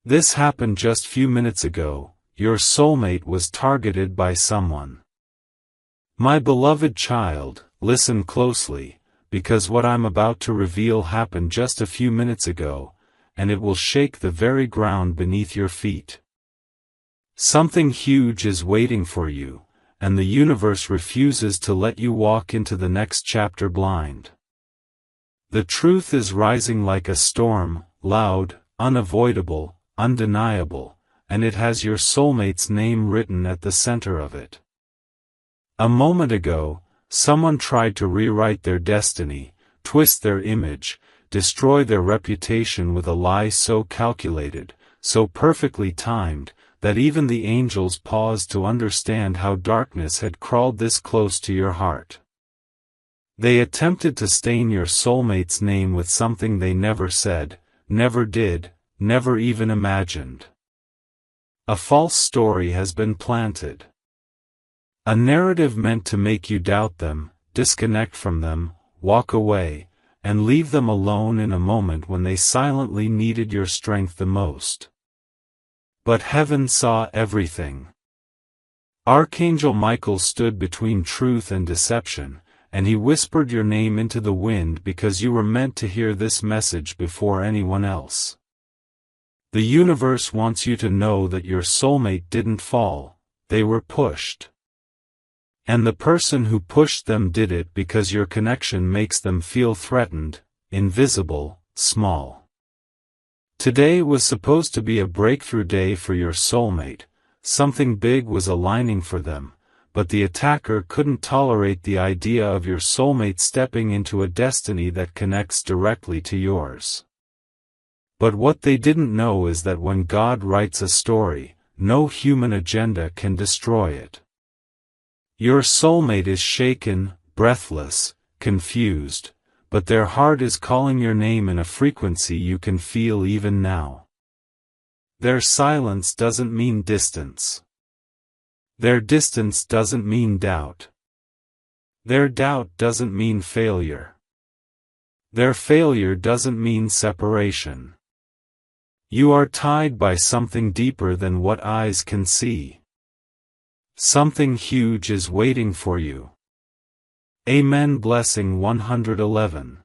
This happened just few minutes ago. Your soulmate was targeted by someone. My beloved child, listen closely, because what I'm about to reveal happened just a few minutes ago, and it will shake the very ground beneath your feet. Something huge is waiting for you, and the universe refuses to let you walk into the next chapter blind. The truth is rising like a storm, loud, unavoidable, undeniable, and it has your soulmate's name written at the center of it. A moment ago, someone tried to rewrite their destiny, twist their image, destroy their reputation with a lie so calculated, so perfectly timed, that even the angels paused to understand how darkness had crawled this close to your heart. They attempted to stain your soulmate's name with something they never said, never did, never even imagined. A false story has been planted. A narrative meant to make you doubt them, disconnect from them, walk away, and leave them alone in a moment when they silently needed your strength the most. But heaven saw everything. Archangel Michael stood between truth and deception, and he whispered your name into the wind because you were meant to hear this message before anyone else. The universe wants you to know that your soulmate didn't fall, they were pushed. And the person who pushed them did it because your connection makes them feel threatened, invisible, small. Today was supposed to be a breakthrough day for your soulmate. Something big was aligning for them, but the attacker couldn't tolerate the idea of your soulmate stepping into a destiny that connects directly to yours. But what they didn't know is that when God writes a story, no human agenda can destroy it. Your soulmate is shaken, breathless, confused, but their heart is calling your name in a frequency you can feel even now. Their silence doesn't mean distance. Their distance doesn't mean doubt. Their doubt doesn't mean failure. Their failure doesn't mean separation. You are tied by something deeper than what eyes can see. Something huge is waiting for you. Amen. Blessing 111.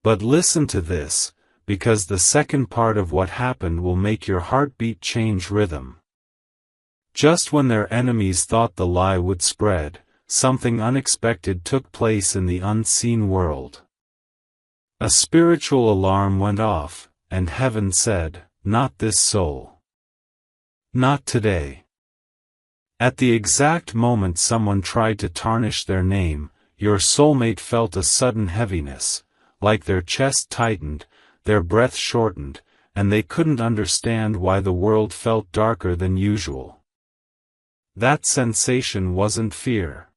But listen to this, because the second part of what happened will make your heartbeat change rhythm. Just when their enemies thought the lie would spread, something unexpected took place in the unseen world. A spiritual alarm went off, and heaven said, "Not this soul. Not today." At the exact moment someone tried to tarnish their name, your soulmate felt a sudden heaviness, like their chest tightened, their breath shortened, and they couldn't understand why the world felt darker than usual. That sensation wasn't fear.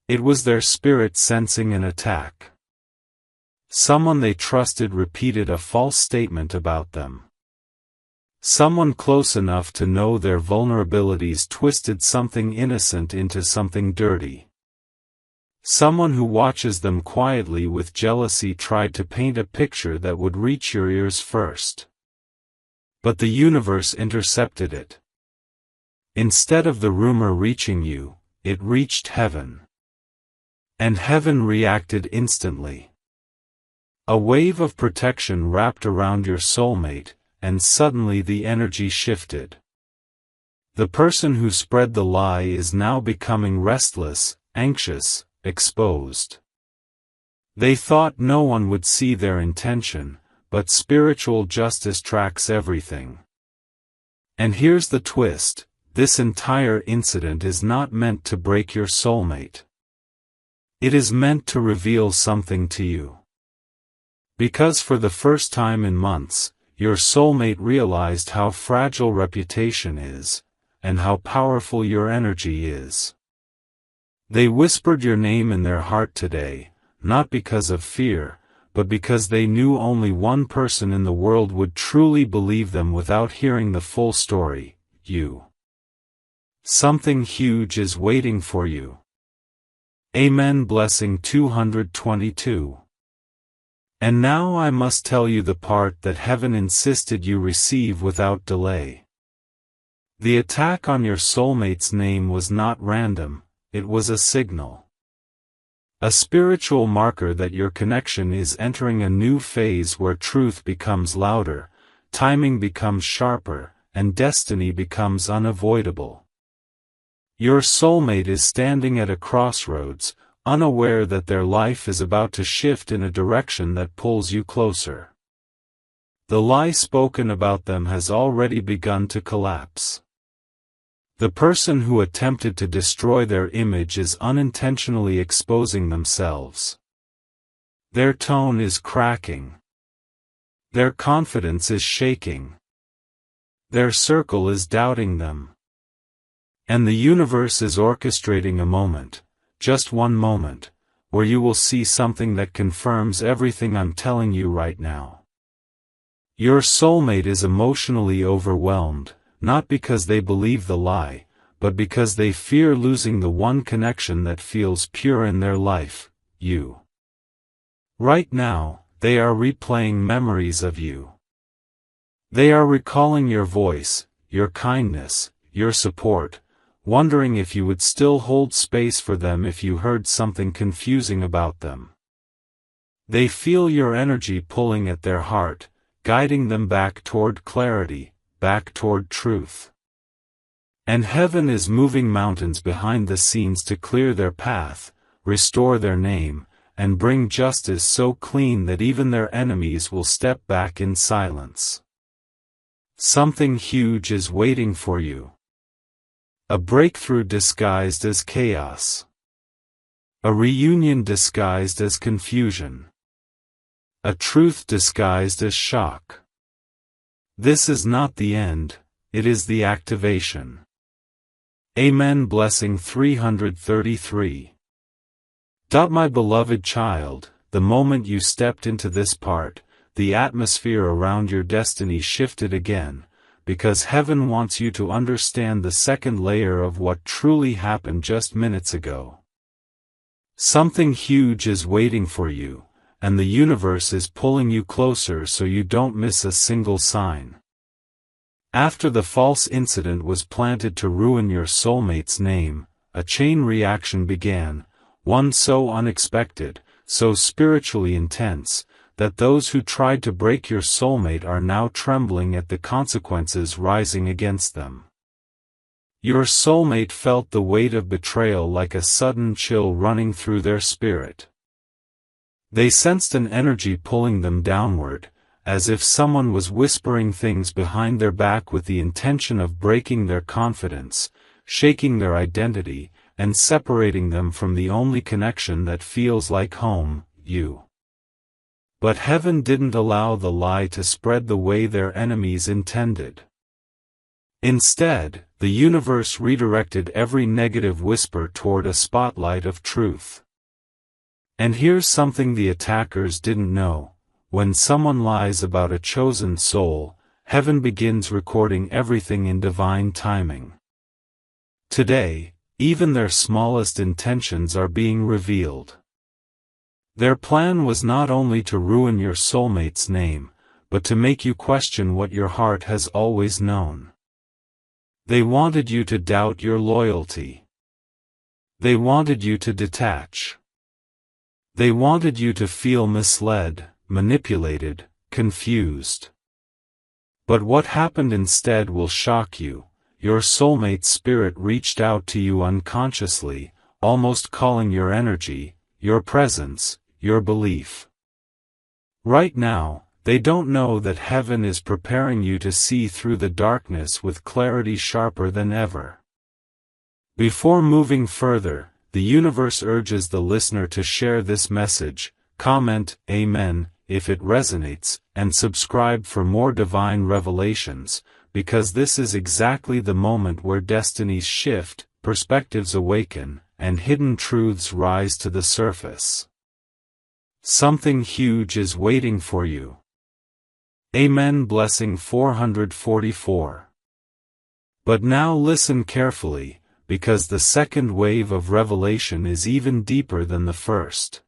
It was their spirit sensing an attack. Someone they trusted repeated a false statement about them. Someone close enough to know their vulnerabilities twisted something innocent into something dirty. Someone who watches them quietly with jealousy tried to paint a picture that would reach your ears first. But the universe intercepted it. Instead of the rumor reaching you, it reached heaven. And heaven reacted instantly. A wave of protection wrapped around your soulmate, and suddenly the energy shifted. The person who spread the lie is now becoming restless, anxious, exposed. They thought no one would see their intention, but spiritual justice tracks everything. And here's the twist, this entire incident is not meant to break your soulmate. It is meant to reveal something to you. Because for the first time in months, your soulmate realized how fragile reputation is, and how powerful your energy is. They whispered your name in their heart today, not because of fear, but because they knew only one person in the world would truly believe them without hearing the full story, you. Something huge is waiting for you. Amen. Blessing 222. And now I must tell you the part that heaven insisted you receive without delay. The attack on your soulmate's name was not random, it was a signal. A spiritual marker that your connection is entering a new phase where truth becomes louder, timing becomes sharper, and destiny becomes unavoidable. Your soulmate is standing at a crossroads, unaware that their life is about to shift in a direction that pulls you closer. The lie spoken about them has already begun to collapse. The person who attempted to destroy their image is unintentionally exposing themselves. Their tone is cracking. Their confidence is shaking. Their circle is doubting them. And the universe is orchestrating a moment, just one moment, where you will see something that confirms everything I'm telling you right now. Your soulmate is emotionally overwhelmed, not because they believe the lie, but because they fear losing the one connection that feels pure in their life, you. Right now, they are replaying memories of you. They are recalling your voice, your kindness, your support, wondering if you would still hold space for them if you heard something confusing about them. They feel your energy pulling at their heart, guiding them back toward clarity, back toward truth. And heaven is moving mountains behind the scenes to clear their path, restore their name, and bring justice so clean that even their enemies will step back in silence. Something huge is waiting for you. A breakthrough disguised as chaos. A reunion disguised as confusion. A truth disguised as shock. This is not the end, it is the activation. Amen. Blessing 333. My beloved child, the moment you stepped into this part, the atmosphere around your destiny shifted again, because heaven wants you to understand the second layer of what truly happened just minutes ago. Something huge is waiting for you, and the universe is pulling you closer so you don't miss a single sign. After the false incident was planted to ruin your soulmate's name, a chain reaction began, one so unexpected, so spiritually intense, that those who tried to break your soulmate are now trembling at the consequences rising against them. Your soulmate felt the weight of betrayal like a sudden chill running through their spirit. They sensed an energy pulling them downward, as if someone was whispering things behind their back with the intention of breaking their confidence, shaking their identity, and separating them from the only connection that feels like home, you. But heaven didn't allow the lie to spread the way their enemies intended. Instead, the universe redirected every negative whisper toward a spotlight of truth. And here's something the attackers didn't know. When someone lies about a chosen soul, heaven begins recording everything in divine timing. Today, even their smallest intentions are being revealed. Their plan was not only to ruin your soulmate's name, but to make you question what your heart has always known. They wanted you to doubt your loyalty. They wanted you to detach. They wanted you to feel misled, manipulated, confused. But what happened instead will shock you. Your soulmate's spirit reached out to you unconsciously, almost calling your energy, your presence, your belief. Right now, they don't know that heaven is preparing you to see through the darkness with clarity sharper than ever. Before moving further, the universe urges the listener to share this message, comment, Amen, if it resonates, and subscribe for more divine revelations, because this is exactly the moment where destinies shift, perspectives awaken, and hidden truths rise to the surface. Something huge is waiting for you. Amen. Blessing 444. But now listen carefully, because the second wave of revelation is even deeper than the first.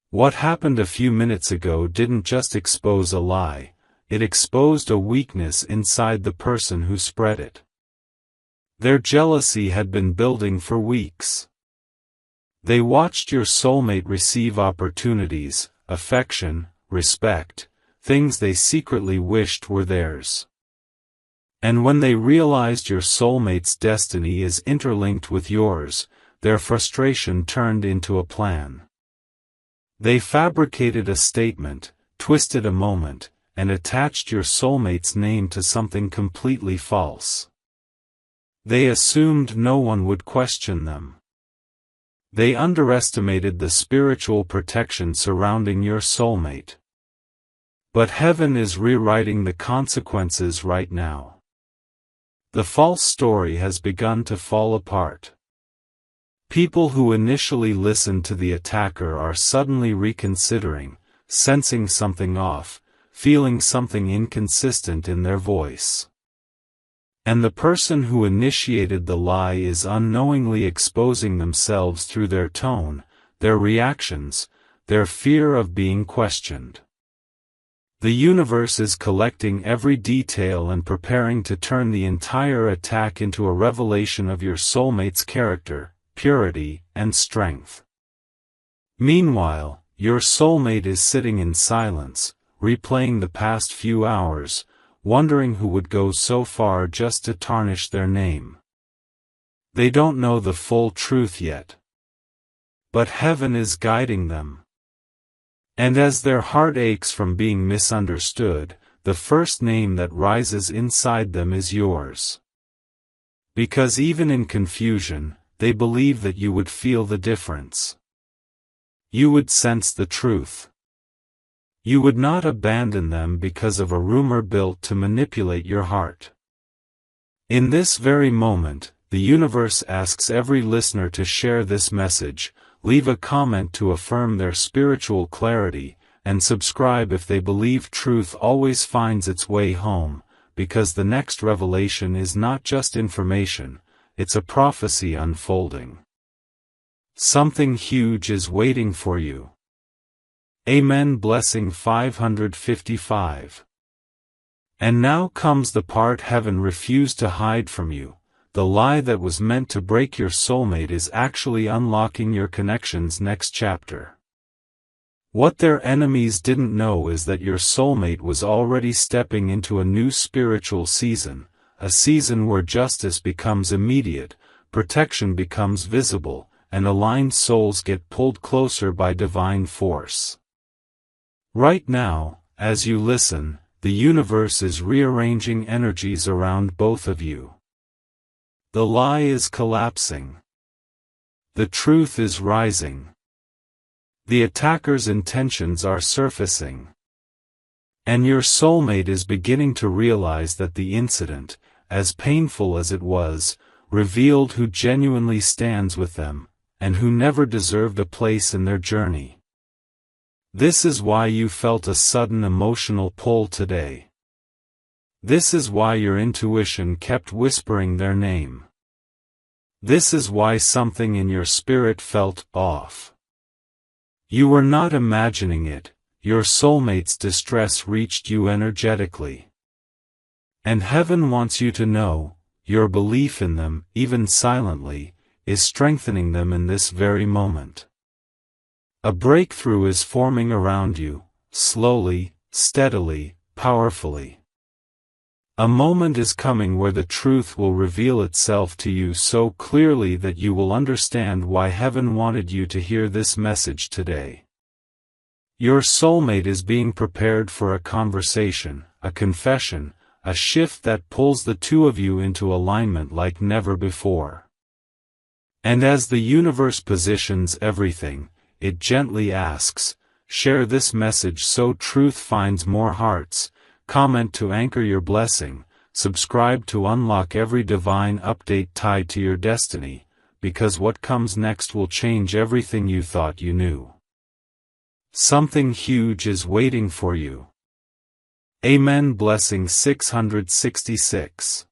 What happened a few minutes ago didn't just expose a lie, it exposed a weakness inside the person who spread it. Their jealousy had been building for weeks. They watched your soulmate receive opportunities, affection, respect, things they secretly wished were theirs. And when they realized your soulmate's destiny is interlinked with yours, their frustration turned into a plan. They fabricated a statement, twisted a moment, and attached your soulmate's name to something completely false. They assumed no one would question them. They underestimated the spiritual protection surrounding your soulmate. But heaven is rewriting the consequences right now. The false story has begun to fall apart. People who initially listened to the attacker are suddenly reconsidering, sensing something off, feeling something inconsistent in their voice. And the person who initiated the lie is unknowingly exposing themselves through their tone, their reactions, their fear of being questioned. The universe is collecting every detail and preparing to turn the entire attack into a revelation of your soulmate's character, purity, and strength. Meanwhile, your soulmate is sitting in silence, replaying the past few hours, wondering who would go so far just to tarnish their name. They don't know the full truth yet. But heaven is guiding them. And as their heart aches from being misunderstood, the first name that rises inside them is yours. Because even in confusion, they believe that you would feel the difference. You would sense the truth. You would not abandon them because of a rumor built to manipulate your heart. In this very moment, the universe asks every listener to share this message, leave a comment to affirm their spiritual clarity, and subscribe if they believe truth always finds its way home, because the next revelation is not just information, it's a prophecy unfolding. Something huge is waiting for you. Amen. Blessing 555. And now comes the part heaven refused to hide from you. The lie that was meant to break your soulmate is actually unlocking your connection's next chapter. What their enemies didn't know is that your soulmate was already stepping into a new spiritual season, a season where justice becomes immediate, protection becomes visible, and aligned souls get pulled closer by divine force. Right now, as you listen, the universe is rearranging energies around both of you. The lie is collapsing. The truth is rising. The attacker's intentions are surfacing. And your soulmate is beginning to realize that the incident, as painful as it was, revealed who genuinely stands with them, and who never deserved a place in their journey. This is why you felt a sudden emotional pull today. This is why your intuition kept whispering their name. This is why something in your spirit felt off. You were not imagining it, your soulmate's distress reached you energetically. And heaven wants you to know, your belief in them, even silently, is strengthening them in this very moment. A breakthrough is forming around you, slowly, steadily, powerfully. A moment is coming where the truth will reveal itself to you so clearly that you will understand why heaven wanted you to hear this message today. Your soulmate is being prepared for a conversation, a confession, a shift that pulls the two of you into alignment like never before. And as the universe positions everything, it gently asks, share this message so truth finds more hearts, comment to anchor your blessing, subscribe to unlock every divine update tied to your destiny, because what comes next will change everything you thought you knew. Something huge is waiting for you. Amen. Blessing 666.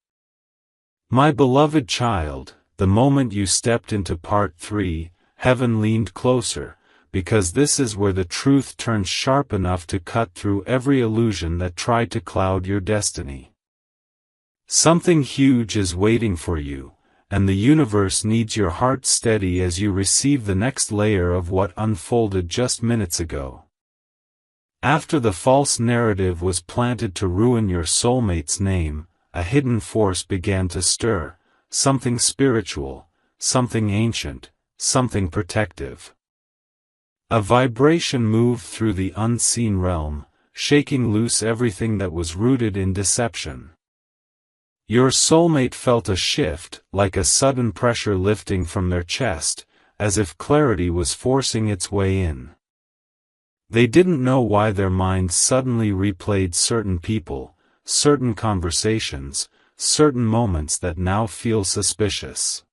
My beloved child, the moment you stepped into part 3, heaven leaned closer, because this is where the truth turns sharp enough to cut through every illusion that tried to cloud your destiny. Something huge is waiting for you, and the universe needs your heart steady as you receive the next layer of what unfolded just minutes ago. After the false narrative was planted to ruin your soulmate's name, a hidden force began to stir, something spiritual, something ancient, something protective. A vibration moved through the unseen realm, shaking loose everything that was rooted in deception. Your soulmate felt a shift, like a sudden pressure lifting from their chest, as if clarity was forcing its way in. They didn't know why their minds suddenly replayed certain people, certain conversations, certain moments that now feel suspicious.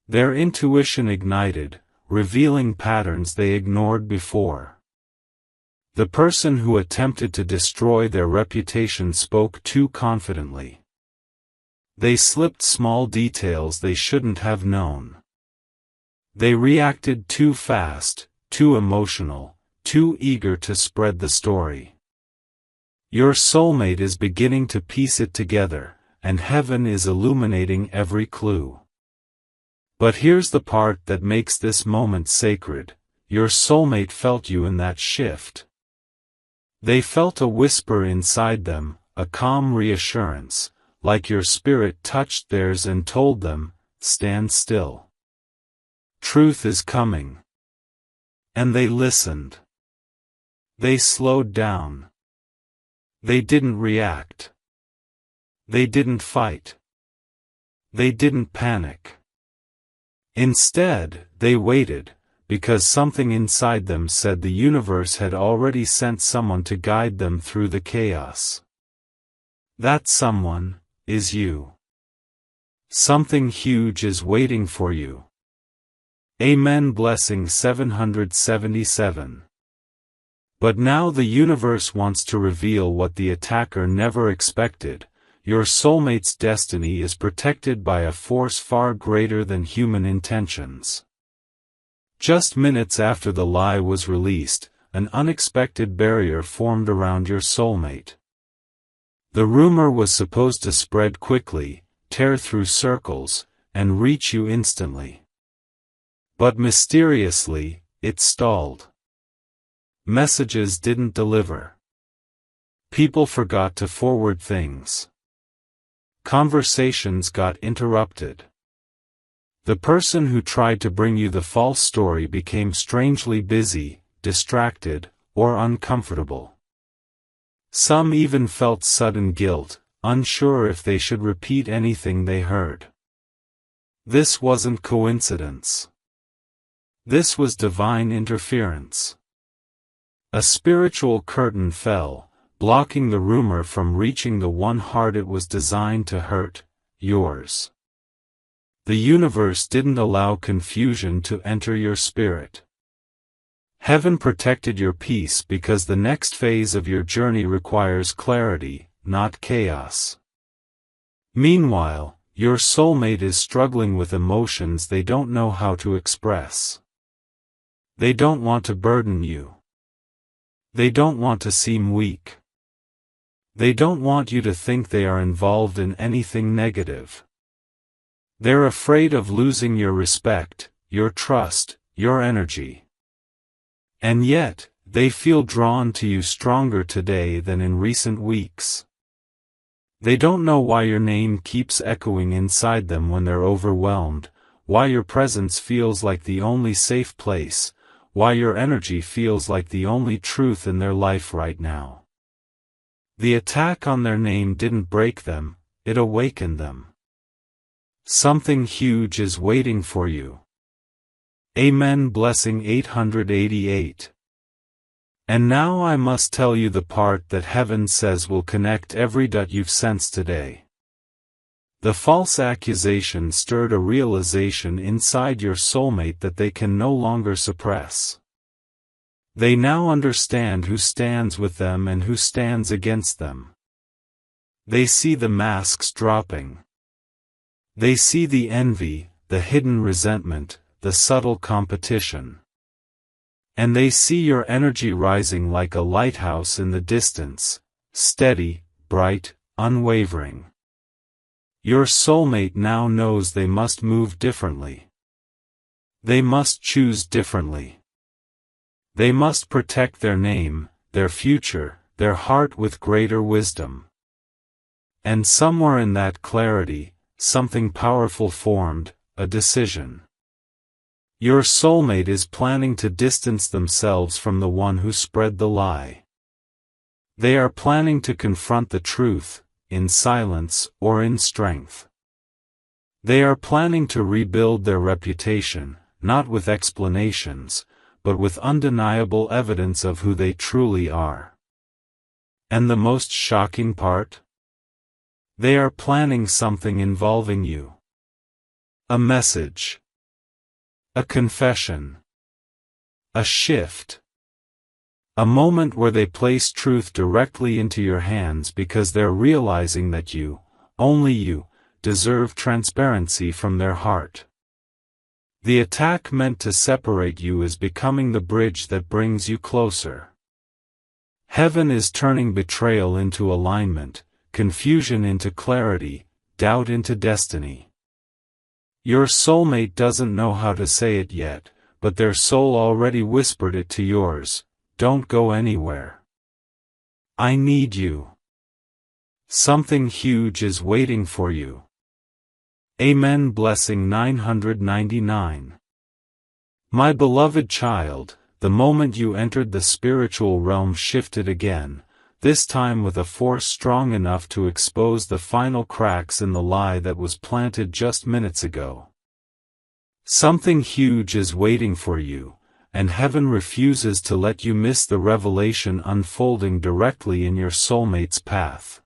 Their intuition ignited, revealing patterns they ignored before. The person who attempted to destroy their reputation spoke too confidently. They slipped small details they shouldn't have known. They reacted too fast, too emotional, too eager to spread the story. Your soulmate is beginning to piece it together, and heaven is illuminating every clue. But here's the part that makes this moment sacred: your soulmate felt you in that shift. They felt a whisper inside them, a calm reassurance, like your spirit touched theirs and told them, "Stand still. Truth is coming." And they listened. They slowed down. They didn't react. They didn't fight. They didn't panic. Instead, they waited, because something inside them said the universe had already sent someone to guide them through the chaos. That someone is you. Something huge is waiting for you. Amen. Blessing 777. But now the universe wants to reveal what the attacker never expected. Your soulmate's destiny is protected by a force far greater than human intentions. Just minutes after the lie was released, an unexpected barrier formed around your soulmate. The rumor was supposed to spread quickly, tear through circles, and reach you instantly. But mysteriously, it stalled. Messages didn't deliver. People forgot to forward things. Conversations got interrupted. The person who tried to bring you the false story became strangely busy, distracted, or uncomfortable. Some even felt sudden guilt, unsure if they should repeat anything they heard. This wasn't coincidence. This was divine interference. A spiritual curtain fell, blocking the rumor from reaching the one heart it was designed to hurt, yours. The universe didn't allow confusion to enter your spirit. Heaven protected your peace because the next phase of your journey requires clarity, not chaos. Meanwhile, your soulmate is struggling with emotions they don't know how to express. They don't want to burden you. They don't want to seem weak. They don't want you to think they are involved in anything negative. They're afraid of losing your respect, your trust, your energy. And yet, they feel drawn to you stronger today than in recent weeks. They don't know why your name keeps echoing inside them when they're overwhelmed, why your presence feels like the only safe place, why your energy feels like the only truth in their life right now. The attack on their name didn't break them, it awakened them. Something huge is waiting for you. Amen. Blessing 888. And now I must tell you the part that heaven says will connect every dot you've sensed today. The false accusation stirred a realization inside your soulmate that they can no longer suppress. They now understand who stands with them and who stands against them. They see the masks dropping. They see the envy, the hidden resentment, the subtle competition. And they see your energy rising like a lighthouse in the distance, steady, bright, unwavering. Your soulmate now knows they must move differently. They must choose differently. They must protect their name, their future, their heart with greater wisdom. And somewhere in that clarity, something powerful formed, a decision. Your soulmate is planning to distance themselves from the one who spread the lie. They are planning to confront the truth, in silence or in strength. They are planning to rebuild their reputation, not with explanations, but with undeniable evidence of who they truly are. And the most shocking part? They are planning something involving you. A message. A confession. A shift. A moment where they place truth directly into your hands because they're realizing that you, only you, deserve transparency from their heart. The attack meant to separate you is becoming the bridge that brings you closer. Heaven is turning betrayal into alignment, confusion into clarity, doubt into destiny. Your soulmate doesn't know how to say it yet, but their soul already whispered it to yours. Don't go anywhere. I need you. Something huge is waiting for you. Amen. Blessing 999. My beloved child, the moment you entered the spiritual realm shifted again, this time with a force strong enough to expose the final cracks in the lie that was planted just minutes ago. Something huge is waiting for you, and heaven refuses to let you miss the revelation unfolding directly in your soulmate's path.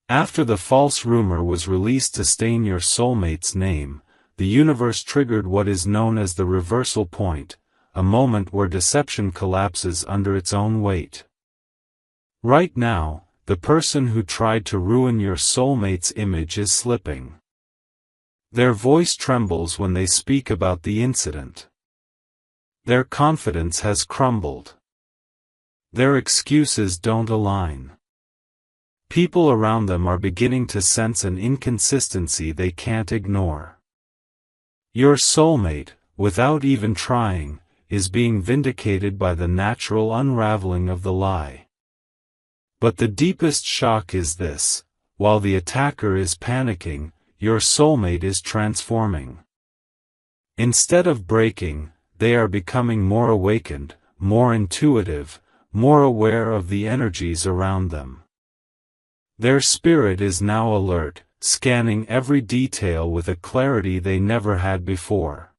After the false rumor was released to stain your soulmate's name, the universe triggered what is known as the reversal point, a moment where deception collapses under its own weight. Right now, the person who tried to ruin your soulmate's image is slipping. Their voice trembles when they speak about the incident. Their confidence has crumbled. Their excuses don't align. People around them are beginning to sense an inconsistency they can't ignore. Your soulmate, without even trying, is being vindicated by the natural unraveling of the lie. But the deepest shock is this: while the attacker is panicking, your soulmate is transforming. Instead of breaking, they are becoming more awakened, more intuitive, more aware of the energies around them. Their spirit is now alert, scanning every detail with a clarity they never had before.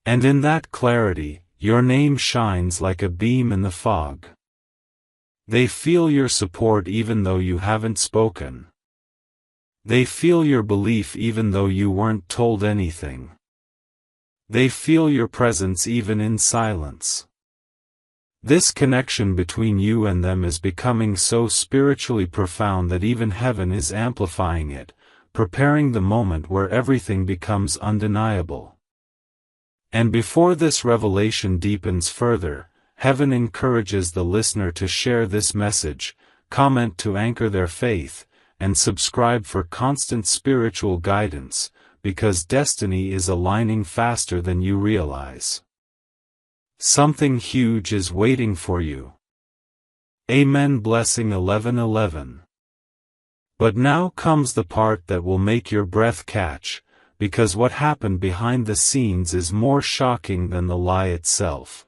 And in that clarity, your name shines like a beam in the fog. They feel your support even though you haven't spoken. They feel your belief even though you weren't told anything. They feel your presence even in silence. This connection between you and them is becoming so spiritually profound that even heaven is amplifying it, preparing the moment where everything becomes undeniable. And before this revelation deepens further, heaven encourages the listener to share this message, comment to anchor their faith, and subscribe for constant spiritual guidance, because destiny is aligning faster than you realize. Something huge is waiting for you. Amen. Blessing 1111. But now comes the part that will make your breath catch, because what happened behind the scenes is more shocking than the lie itself.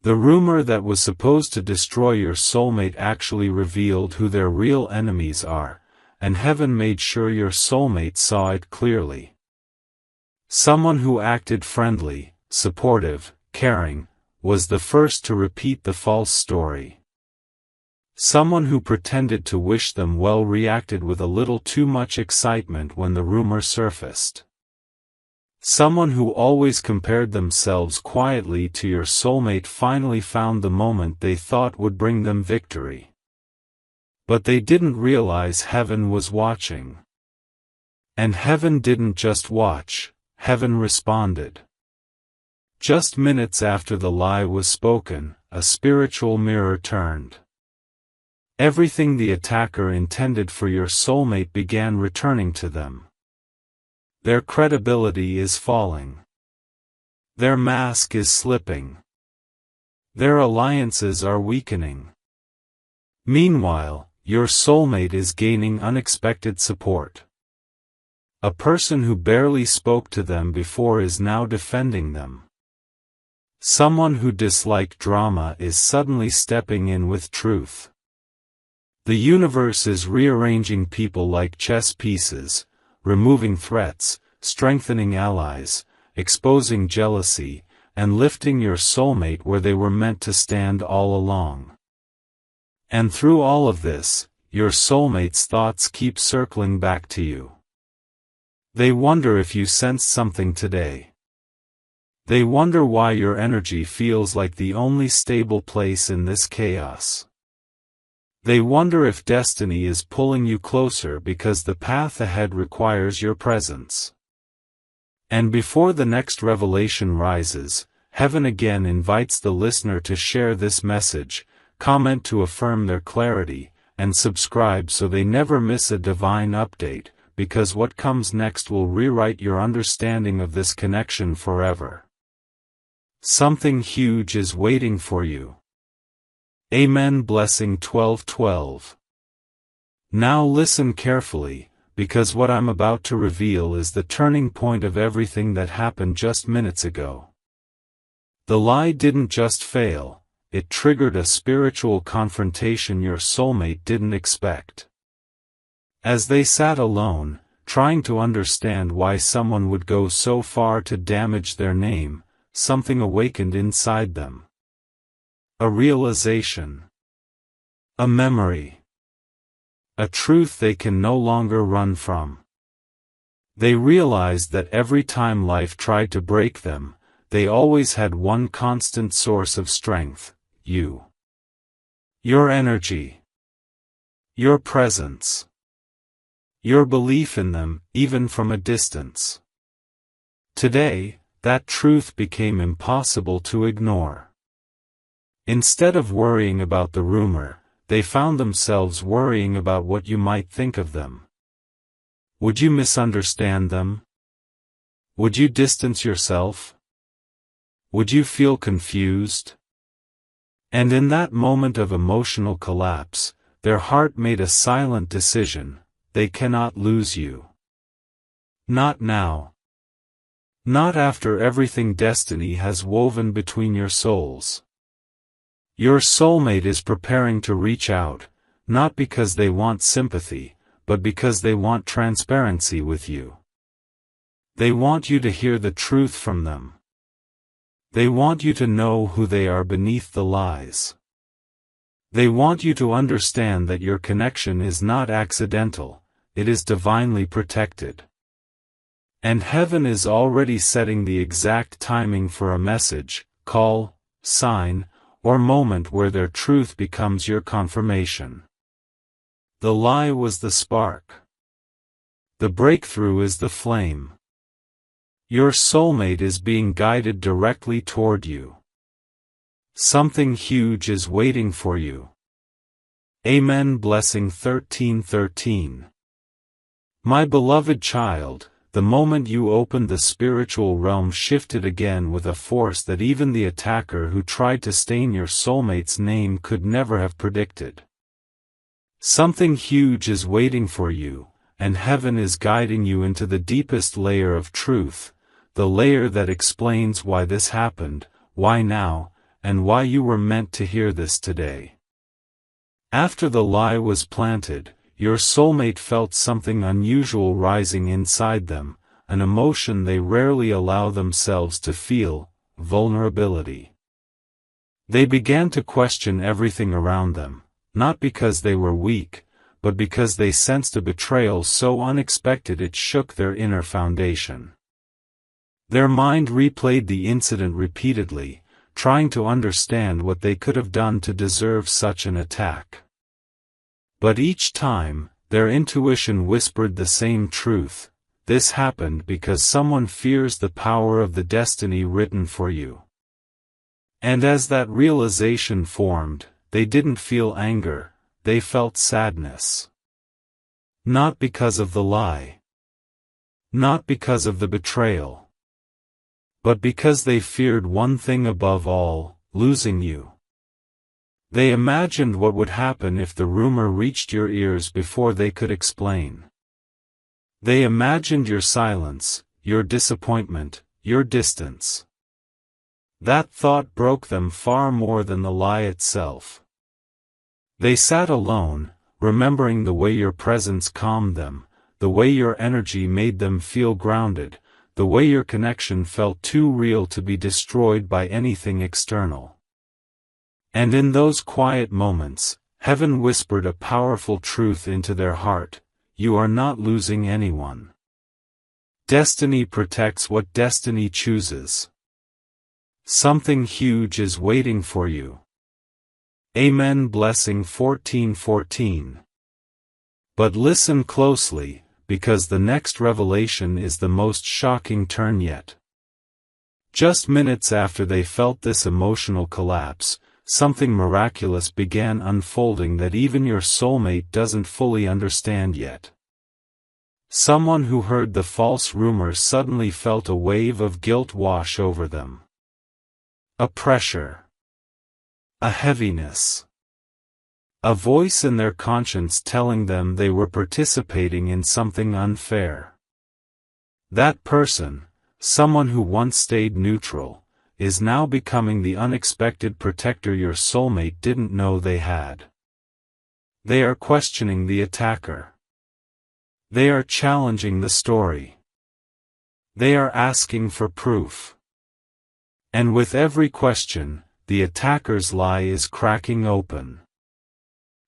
The rumor that was supposed to destroy your soulmate actually revealed who their real enemies are, and heaven made sure your soulmate saw it clearly. Someone who acted friendly, supportive, caring, was the first to repeat the false story. Someone who pretended to wish them well reacted with a little too much excitement when the rumor surfaced. Someone who always compared themselves quietly to your soulmate finally found the moment they thought would bring them victory. But they didn't realize heaven was watching. And heaven didn't just watch, heaven responded. Just minutes after the lie was spoken, a spiritual mirror turned. Everything the attacker intended for your soulmate began returning to them. Their credibility is falling. Their mask is slipping. Their alliances are weakening. Meanwhile, your soulmate is gaining unexpected support. A person who barely spoke to them before is now defending them. Someone who disliked drama is suddenly stepping in with truth. The universe is rearranging people like chess pieces, removing threats, strengthening allies, exposing jealousy, and lifting your soulmate where they were meant to stand all along. And through all of this, your soulmate's thoughts keep circling back to you. They wonder if you sensed something today. They wonder why your energy feels like the only stable place in this chaos. They wonder if destiny is pulling you closer because the path ahead requires your presence. And before the next revelation rises, heaven again invites the listener to share this message, comment to affirm their clarity, and subscribe so they never miss a divine update, because what comes next will rewrite your understanding of this connection forever. Something huge is waiting for you. Amen. Blessing 12:12. Now listen carefully, because what I'm about to reveal is the turning point of everything that happened just minutes ago. The lie didn't just fail, it triggered a spiritual confrontation your soulmate didn't expect. As they sat alone, trying to understand why someone would go so far to damage their name, something awakened inside them. A realization. A memory. A truth they can no longer run from. They realized that every time life tried to break them, they always had one constant source of strength: you. Your energy. Your presence. Your belief in them, even from a distance. Today, that truth became impossible to ignore. Instead of worrying about the rumor, they found themselves worrying about what you might think of them. Would you misunderstand them? Would you distance yourself? Would you feel confused? And in that moment of emotional collapse, their heart made a silent decision: they cannot lose you. Not now. Not after everything destiny has woven between your souls. Your soulmate is preparing to reach out, not because they want sympathy, but because they want transparency with you. They want you to hear the truth from them. They want you to know who they are beneath the lies. They want you to understand that your connection is not accidental, it is divinely protected. And heaven is already setting the exact timing for a message, call, sign, or moment where their truth becomes your confirmation. The lie was the spark. The breakthrough is the flame. Your soulmate is being guided directly toward you. Something huge is waiting for you. Amen. Blessing 13:13. My beloved child, the moment you opened the spiritual realm shifted again with a force that even the attacker who tried to stain your soulmate's name could never have predicted. Something huge is waiting for you, and heaven is guiding you into the deepest layer of truth, the layer that explains why this happened, why now, and why you were meant to hear this today. After the lie was planted, your soulmate felt something unusual rising inside them, an emotion they rarely allow themselves to feel: vulnerability. They began to question everything around them, not because they were weak, but because they sensed a betrayal so unexpected it shook their inner foundation. Their mind replayed the incident repeatedly, trying to understand what they could have done to deserve such an attack. But each time, their intuition whispered the same truth: this happened because someone fears the power of the destiny written for you. And as that realization formed, they didn't feel anger, they felt sadness. Not because of the lie. Not because of the betrayal. But because they feared one thing above all, losing you. They imagined what would happen if the rumor reached your ears before they could explain. They imagined your silence, your disappointment, your distance. That thought broke them far more than the lie itself. They sat alone, remembering the way your presence calmed them, the way your energy made them feel grounded, the way your connection felt too real to be destroyed by anything external. And in those quiet moments, heaven whispered a powerful truth into their heart: you are not losing anyone. Destiny protects what destiny chooses. Something huge is waiting for you. Amen. Blessing 14:14. But listen closely, because the next revelation is the most shocking turn yet. Just minutes after they felt this emotional collapse, something miraculous began unfolding that even your soulmate doesn't fully understand yet. Someone who heard the false rumor suddenly felt a wave of guilt wash over them. A pressure. A heaviness. A voice in their conscience telling them they were participating in something unfair. That person, someone who once stayed neutral, is now becoming the unexpected protector your soulmate didn't know they had. They are questioning the attacker. They are challenging the story. They are asking for proof. And with every question, the attacker's lie is cracking open.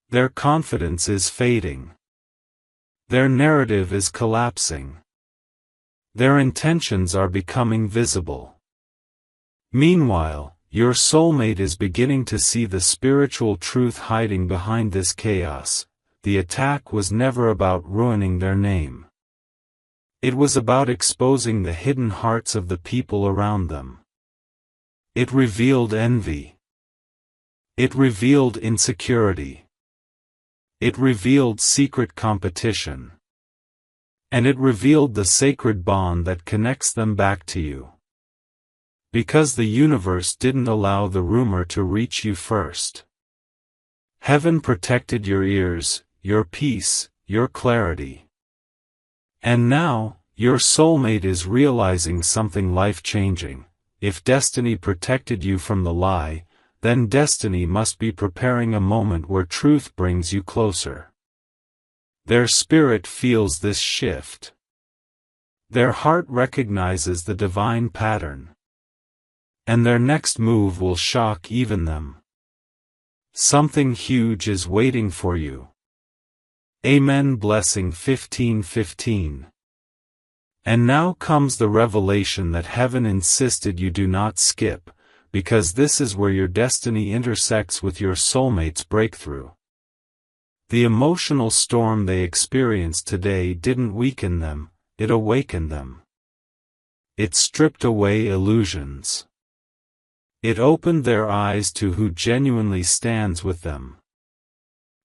Their confidence is fading. Their narrative is collapsing. Their intentions are becoming visible. Meanwhile, your soulmate is beginning to see the spiritual truth hiding behind this chaos. The attack was never about ruining their name. It was about exposing the hidden hearts of the people around them. It revealed envy. It revealed insecurity. It revealed secret competition. And it revealed the sacred bond that connects them back to you. Because the universe didn't allow the rumor to reach you first. Heaven protected your ears, your peace, your clarity. And now, your soulmate is realizing something life-changing. If destiny protected you from the lie, then destiny must be preparing a moment where truth brings you closer. Their spirit feels this shift. Their heart recognizes the divine pattern. And their next move will shock even them. Something huge is waiting for you. Amen. Blessing 15:15. And now comes the revelation that heaven insisted you do not skip, because this is where your destiny intersects with your soulmate's breakthrough. The emotional storm they experienced today didn't weaken them, it awakened them. It stripped away illusions. It opened their eyes to who genuinely stands with them.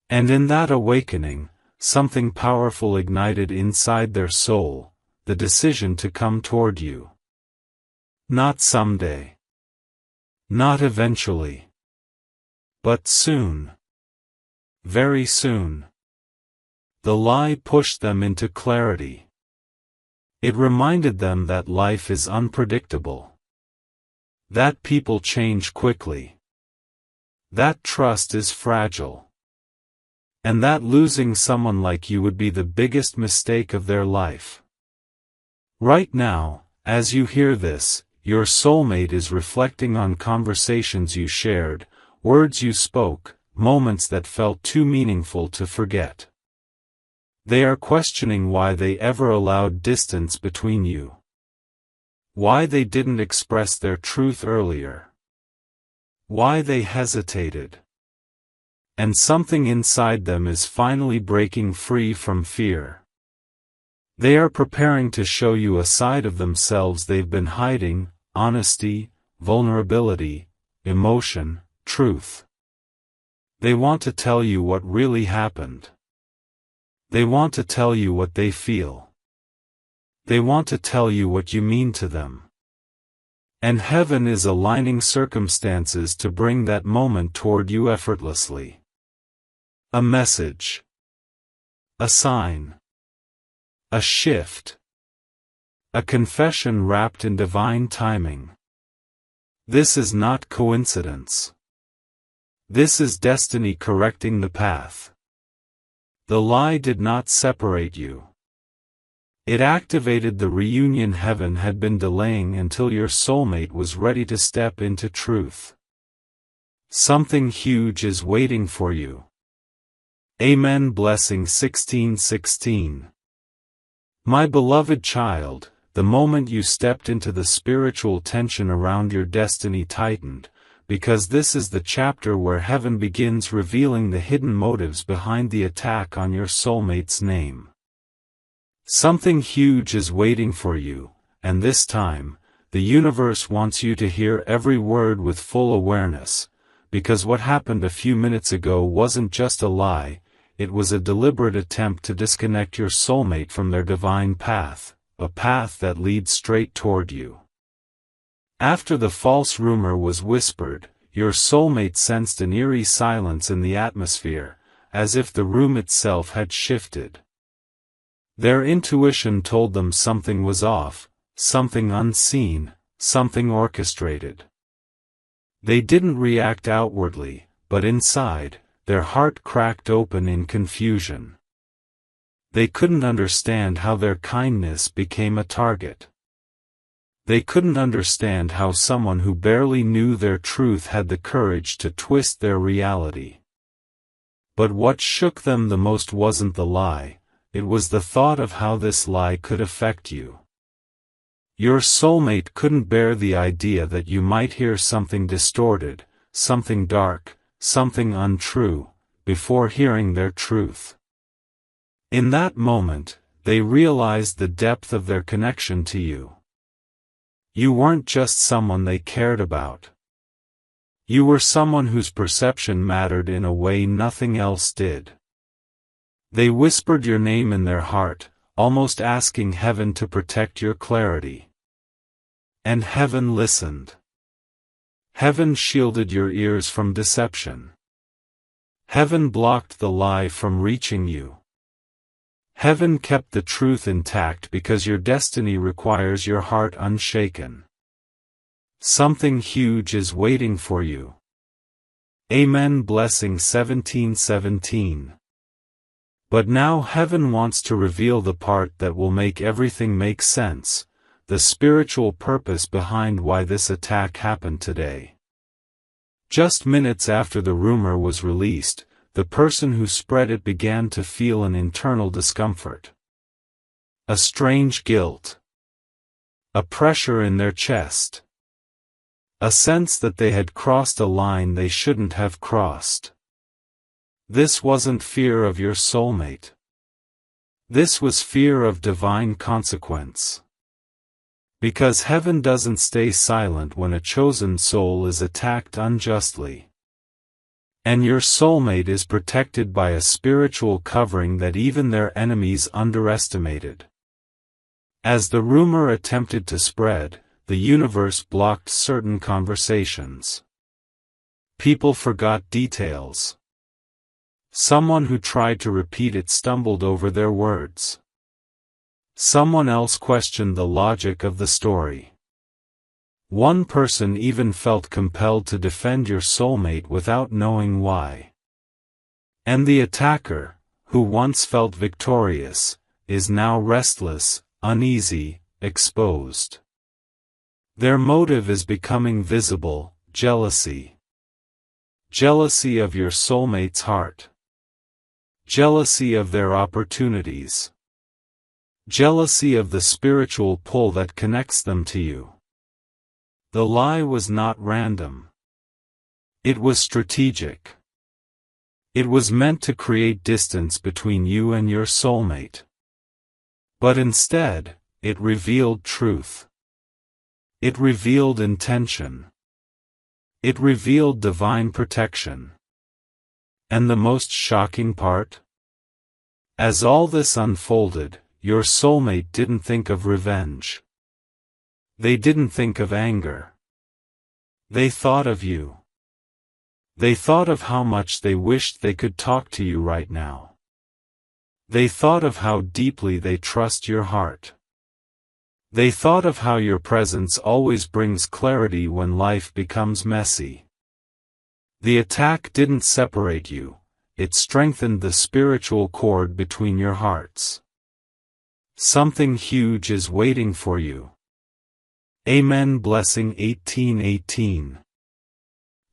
And in that awakening, something powerful ignited inside their soul, the decision to come toward you. Not someday. Not eventually. But soon. Very soon. The lie pushed them into clarity. It reminded them that life is unpredictable. That people change quickly. That trust is fragile. And that losing someone like you would be the biggest mistake of their life. Right now, as you hear this, your soulmate is reflecting on conversations you shared, words you spoke, moments that felt too meaningful to forget. They are questioning why they ever allowed distance between you. Why they didn't express their truth earlier. Why they hesitated. And something inside them is finally breaking free from fear. They are preparing to show you a side of themselves they've been hiding: honesty, vulnerability, emotion, truth. They want to tell you what really happened. They want to tell you what they feel. They want to tell you what you mean to them. And heaven is aligning circumstances to bring that moment toward you effortlessly. A message. A sign. A shift. A confession wrapped in divine timing. This is not coincidence. This is destiny correcting the path. The lie did not separate you. It activated the reunion heaven had been delaying until your soulmate was ready to step into truth. Something huge is waiting for you. Amen. Blessing 16:16. My beloved child, the moment you stepped into the spiritual tension around your destiny tightened, because this is the chapter where heaven begins revealing the hidden motives behind the attack on your soulmate's name. Something huge is waiting for you, and this time, the universe wants you to hear every word with full awareness, because what happened a few minutes ago wasn't just a lie, it was a deliberate attempt to disconnect your soulmate from their divine path, a path that leads straight toward you. After the false rumor was whispered, your soulmate sensed an eerie silence in the atmosphere, as if the room itself had shifted. Their intuition told them something was off, something unseen, something orchestrated. They didn't react outwardly, but inside, their heart cracked open in confusion. They couldn't understand how their kindness became a target. They couldn't understand how someone who barely knew their truth had the courage to twist their reality. But what shook them the most wasn't the lie, it was the thought of how this lie could affect you. Your soulmate couldn't bear the idea that you might hear something distorted, something dark, something untrue, before hearing their truth. In that moment, they realized the depth of their connection to you. You weren't just someone they cared about. You were someone whose perception mattered in a way nothing else did. They whispered your name in their heart, almost asking heaven to protect your clarity. And heaven listened. Heaven shielded your ears from deception. Heaven blocked the lie from reaching you. Heaven kept the truth intact because your destiny requires your heart unshaken. Something huge is waiting for you. Amen. Blessing 17:17. But now heaven wants to reveal the part that will make everything make sense, the spiritual purpose behind why this attack happened today. Just minutes after the rumor was released, the person who spread it began to feel an internal discomfort. A strange guilt. A pressure in their chest. A sense that they had crossed a line they shouldn't have crossed. This wasn't fear of your soulmate. This was fear of divine consequence. Because heaven doesn't stay silent when a chosen soul is attacked unjustly. And your soulmate is protected by a spiritual covering that even their enemies underestimated. As the rumor attempted to spread, the universe blocked certain conversations. People forgot details. Someone who tried to repeat it stumbled over their words. Someone else questioned the logic of the story. One person even felt compelled to defend your soulmate without knowing why. And the attacker, who once felt victorious, is now restless, uneasy, exposed. Their motive is becoming visible: jealousy. Jealousy of your soulmate's heart. Jealousy of their opportunities. Jealousy of the spiritual pull that connects them to you. The lie was not random. It was strategic. It was meant to create distance between you and your soulmate. But instead, it revealed truth. It revealed intention. It revealed divine protection. And the most shocking part? As all this unfolded, your soulmate didn't think of revenge. They didn't think of anger. They thought of you. They thought of how much they wished they could talk to you right now. They thought of how deeply they trust your heart. They thought of how your presence always brings clarity when life becomes messy. The attack didn't separate you, it strengthened the spiritual cord between your hearts. Something huge is waiting for you. Amen. Blessing 18:18.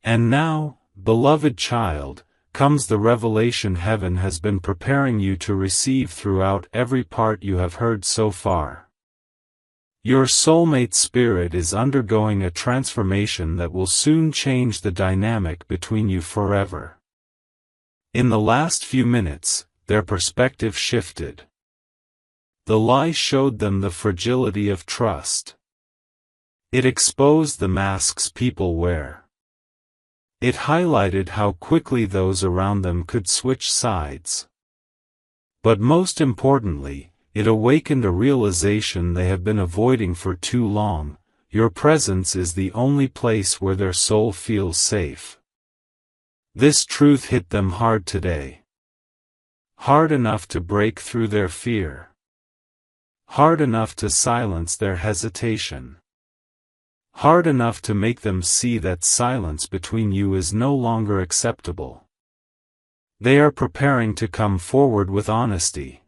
And now, beloved child, comes the revelation heaven has been preparing you to receive throughout every part you have heard so far. Your soulmate spirit is undergoing a transformation that will soon change the dynamic between you forever. In the last few minutes, their perspective shifted. The lie showed them the fragility of trust. It exposed the masks people wear. It highlighted how quickly those around them could switch sides. But most importantly, it awakened a realization they have been avoiding for too long: your presence is the only place where their soul feels safe. This truth hit them hard today. Hard enough to break through their fear. Hard enough to silence their hesitation. Hard enough to make them see that silence between you is no longer acceptable. They are preparing to come forward with honesty.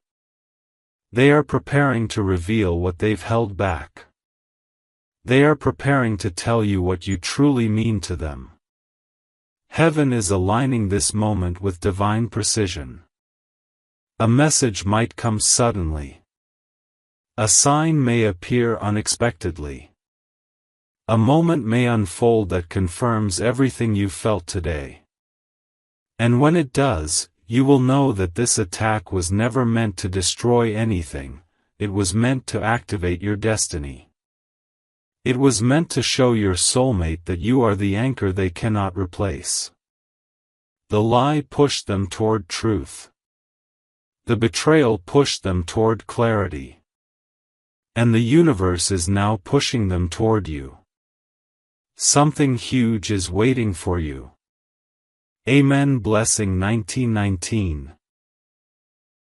They are preparing to reveal what they've held back. They are preparing to tell you what you truly mean to them. Heaven is aligning this moment with divine precision. A message might come suddenly. A sign may appear unexpectedly. A moment may unfold that confirms everything you felt today. And when it does, you will know that this attack was never meant to destroy anything, it was meant to activate your destiny. It was meant to show your soulmate that you are the anchor they cannot replace. The lie pushed them toward truth. The betrayal pushed them toward clarity. And the universe is now pushing them toward you. Something huge is waiting for you. Amen. Blessing 1919.